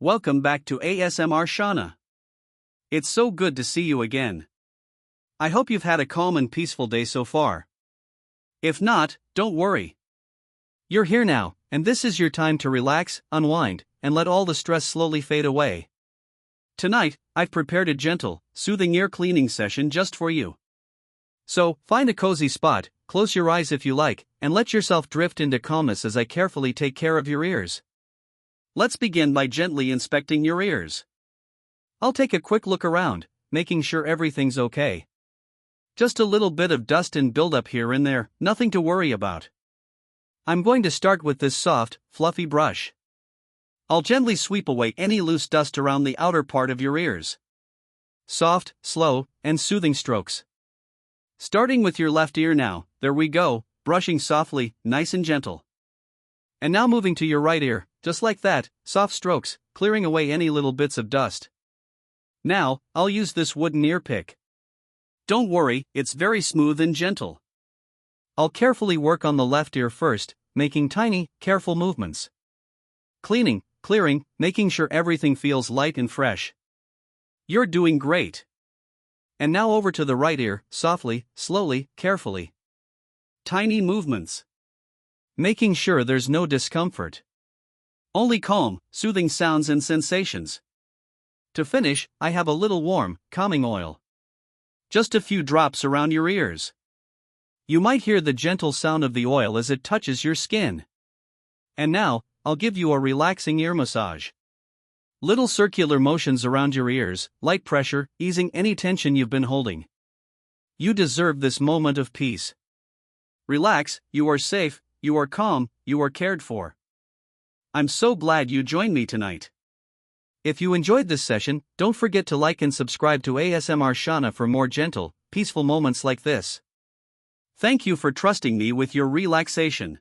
Welcome back to ASMR SHANA. It's so good to see you again. I hope you've had a calm and peaceful day so far. If not, don't worry. You're here now, and this is your time to relax, unwind, and let all the stress slowly fade away. Tonight, I've prepared a gentle, soothing ear cleaning session just for you. So, find a cozy spot, close your eyes if you like, and let yourself drift into calmness as I carefully take care of your ears. Let's begin by gently inspecting your ears. I'll take a quick look around, making sure everything's okay. Just a little bit of dust and buildup here and there, nothing to worry about. I'm going to start with this soft, fluffy brush. I'll gently sweep away any loose dust around the outer part of your ears. Soft, slow, and soothing strokes. Starting with your left ear now, there we go, brushing softly, nice and gentle. And now moving to your right ear, just like that, soft strokes, clearing away any little bits of dust. Now, I'll use this wooden ear pick. Don't worry, it's very smooth and gentle. I'll carefully work on the left ear first, making tiny, careful movements. Cleaning, clearing, making sure everything feels light and fresh. You're doing great. And now over to the right ear, softly, slowly, carefully. Tiny movements. Making sure there's no discomfort. Only calm, soothing sounds and sensations. To finish, I have a little warm, calming oil. Just a few drops around your ears. You might hear the gentle sound of the oil as it touches your skin. And now, I'll give you a relaxing ear massage. Little circular motions around your ears, light pressure, easing any tension you've been holding. You deserve this moment of peace. Relax, you are safe, you are calm, you are cared for. I'm so glad you joined me tonight. If you enjoyed this session, don't forget to like and subscribe to ASMR SHANA for more gentle, peaceful moments like this. Thank you for trusting me with your relaxation.